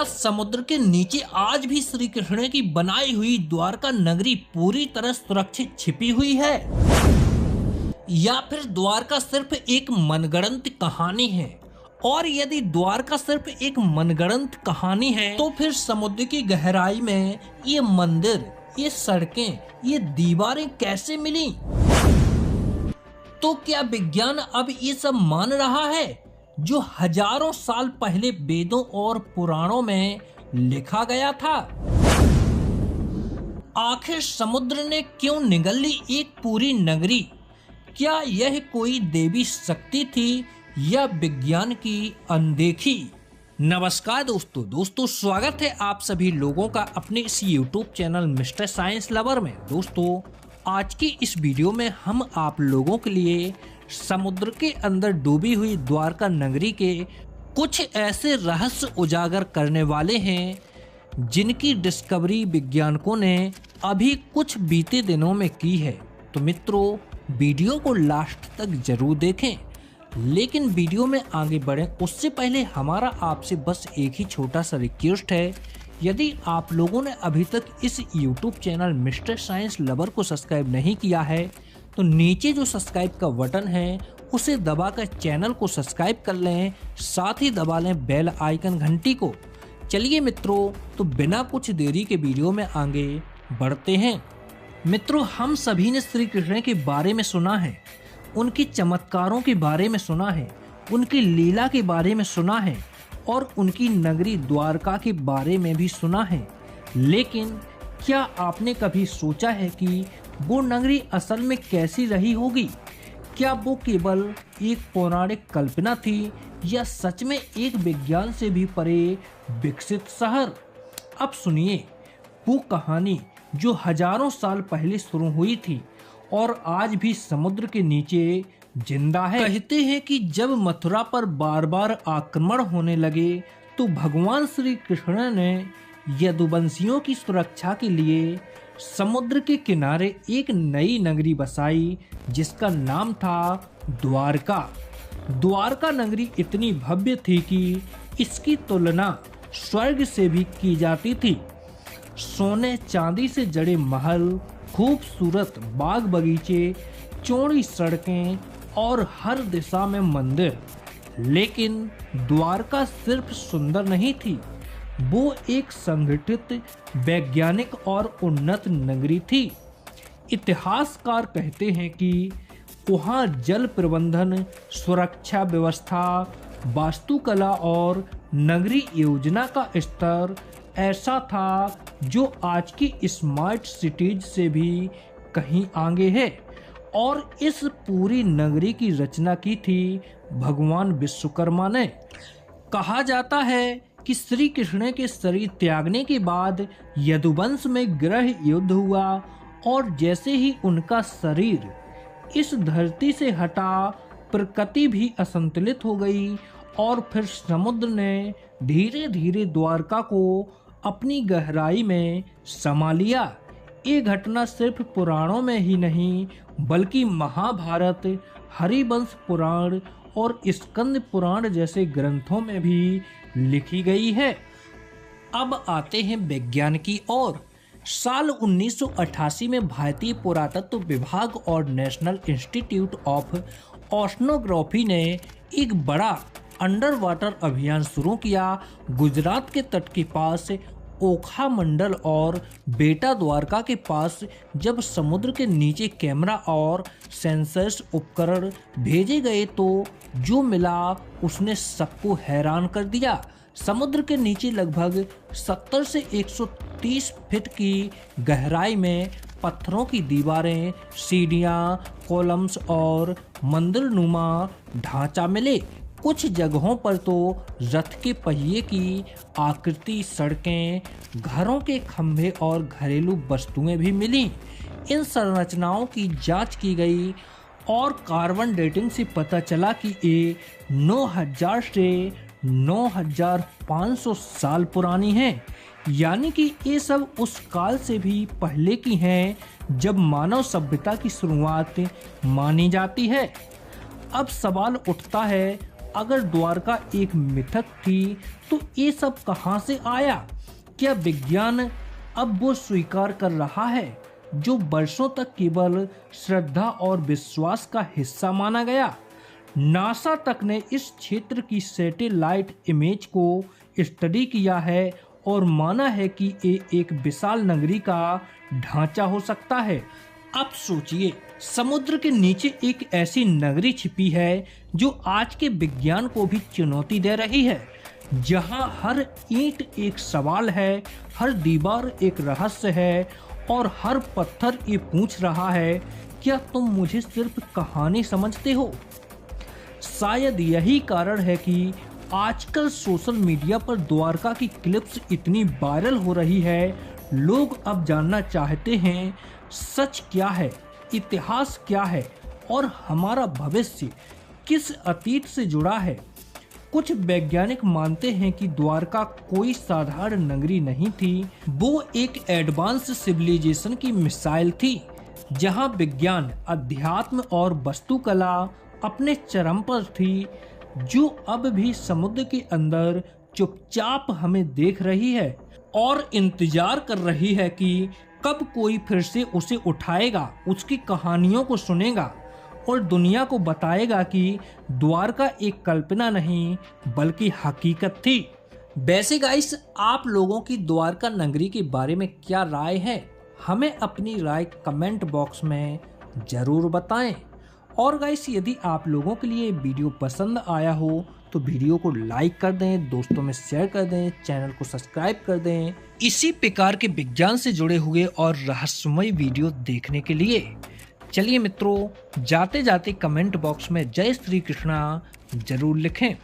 समुद्र के नीचे आज भी श्री कृष्ण की बनाई हुई द्वारका नगरी पूरी तरह सुरक्षित छिपी हुई है, या फिर द्वारका सिर्फ एक मनगढ़ंत कहानी है? और यदि द्वारका सिर्फ एक मनगढ़ंत कहानी है तो फिर समुद्र की गहराई में ये मंदिर, ये सड़कें, ये दीवारें कैसे मिली? तो क्या विज्ञान अब ये सब मान रहा है जो हजारों साल पहले वेदों और पुराणों में लिखा गया था? आखिर समुद्र ने क्यों निगल ली एक पूरी नगरी? क्या यह कोई देवी शक्ति थी या विज्ञान की अनदेखी? नमस्कार दोस्तों, स्वागत है आप सभी लोगों का अपने इस YouTube channel mister science lover में। दोस्तों, आज की इस वीडियो में हम आप लोगों के लिए समुद्र के अंदर डूबी हुई द्वारका नगरी के कुछ ऐसे रहस्य उजागर करने वाले हैं जिनकी डिस्कवरी वैज्ञानिकों ने अभी कुछ बीते दिनों में की है। तो मित्रों, वीडियो को लास्ट तक जरूर देखें, लेकिन वीडियो में आगे बढ़ें उससे पहले हमारा आपसे बस एक ही छोटा सा रिक्वेस्ट है। यदि आप लोगों ने अभी तक इस YouTube channel mister science lover को सब्सक्राइब नहीं किया है तो नीचे जो सब्सक्राइब का बटन है उसे दबाकर चैनल को सब्सक्राइब कर लें, साथ ही दबा लें बेल आइकन घंटी को। चलिए मित्रों, तो बिना कुछ देरी के वीडियो में आगे बढ़ते हैं। मित्रों, हम सभी ने श्री कृष्ण के बारे में सुना है, उनके चमत्कारों के बारे में सुना है, उनकी लीला के बारे में सुना है और उनकी नगरी द्वारका के बारे में भी सुना है। लेकिन क्या आपने कभी सोचा है कि वो नगरी असल में कैसी रही होगी? क्या वो केवल एक पौराणिक कल्पना थी या सच में एक विज्ञान से भी परे विकसित शहर? अब सुनिए वो कहानी जो हजारों साल पहले शुरू हुई थी और आज भी समुद्र के नीचे जिंदा है। कहते हैं कि जब मथुरा पर बार बार आक्रमण होने लगे तो भगवान श्री कृष्ण ने यदुवंशियों की सुरक्षा के लिए समुद्र के किनारे एक नई नगरी बसाई जिसका नाम था द्वारका। द्वारका नगरी इतनी भव्य थी कि इसकी तुलना स्वर्ग से भी की जाती थी। सोने चांदी से जड़े महल, खूबसूरत बाग बगीचे, चौड़ी सड़कें और हर दिशा में मंदिर। लेकिन द्वारका सिर्फ सुंदर नहीं थी, वो एक संगठित, वैज्ञानिक और उन्नत नगरी थी। इतिहासकार कहते हैं कि वहाँ जल प्रबंधन, सुरक्षा व्यवस्था, वास्तुकला और नगरी योजना का स्तर ऐसा था जो आज की स्मार्ट सिटीज से भी कहीं आगे है। और इस पूरी नगरी की रचना की थी भगवान विश्वकर्मा ने। कहा जाता है कि श्री कृष्ण के शरीर त्यागने के बाद यदुवंश में ग्रह युद्ध हुआ और जैसे ही उनका शरीर इस धरती से हटा, प्रकृति भी असंतुलित हो गई और फिर समुद्र ने धीरे धीरे द्वारका को अपनी गहराई में समा लिया। ये घटना सिर्फ पुराणों में ही नहीं बल्कि महाभारत, हरिवंश पुराण और स्कंद पुराण जैसे ग्रंथों में भी लिखी गई है। अब आते हैं विज्ञान की ओर। साल 1988 में भारतीय पुरातत्व विभाग और नेशनल इंस्टीट्यूट ऑफ ओशनोग्राफी ने एक बड़ा अंडर वाटर अभियान शुरू किया। गुजरात के तट के पास ओखा मंडल और बेटा द्वारका के पास जब समुद्र के नीचे कैमरा और सेंसर्स उपकरण भेजे गए तो जो मिला उसने सबको हैरान कर दिया। समुद्र के नीचे लगभग 70 से 130 फीट की गहराई में पत्थरों की दीवारें, सीढ़ियां, कॉलम्स और मंदिरनुमा ढांचा मिले। कुछ जगहों पर तो रथ के पहिए की आकृति, सड़कें, घरों के खंभे और घरेलू वस्तुएं भी मिली। इन संरचनाओं की जांच की गई और कार्बन डेटिंग से पता चला कि ये 9000 से 9500 साल पुरानी हैं। यानी कि ये सब उस काल से भी पहले की हैं जब मानव सभ्यता की शुरुआत मानी जाती है। अब सवाल उठता है अगर द्वारका एक मिथक थी तो ये सब कहां से आया? क्या विज्ञान अब वो स्वीकार कर रहा है जो वर्षों तक केवल श्रद्धा और विश्वास का हिस्सा माना गया? नासा तक ने इस क्षेत्र की सैटेलाइट इमेज को स्टडी किया है और माना है कि ये एक विशाल नगरी का ढांचा हो सकता है। अब सोचिए, समुद्र के नीचे एक ऐसी नगरी छिपी है जो आज के विज्ञान को भी चुनौती दे रही है, जहां हर ईंट एक सवाल है, हर दीवार एक रहस्य है और हर पत्थर ये पूछ रहा है, क्या तुम मुझे सिर्फ कहानी समझते हो? शायद यही कारण है कि आजकल सोशल मीडिया पर द्वारका की क्लिप्स इतनी वायरल हो रही है। लोग अब जानना चाहते हैं सच क्या है, इतिहास क्या है और हमारा भविष्य किस अतीत से जुड़ा है। कुछ वैज्ञानिक मानते हैं कि द्वारका कोई साधारण नगरी नहीं थी, वो एक एडवांस सिविलाइजेशन की मिसाइल थी, जहां विज्ञान, अध्यात्म और वास्तुकला अपने चरम पर थी, जो अब भी समुद्र के अंदर चुपचाप हमें देख रही है और इंतजार कर रही है कि कब कोई फिर से उसे उठाएगा, उसकी कहानियों को सुनेगा और दुनिया को बताएगा कि द्वारका एक कल्पना नहीं बल्कि हकीकत थी। वैसे गाइस, आप लोगों की द्वारका नगरी के बारे में क्या राय है? हमें अपनी राय कमेंट बॉक्स में जरूर बताएं। और गाइस, यदि आप लोगों के लिए वीडियो पसंद आया हो तो वीडियो को लाइक कर दें, दोस्तों में शेयर कर दें, चैनल को सब्सक्राइब कर दें इसी प्रकार के विज्ञान से जुड़े हुए और रहस्यमय वीडियो देखने के लिए। चलिए मित्रों, जाते जाते कमेंट बॉक्स में जय श्री कृष्णा जरूर लिखें।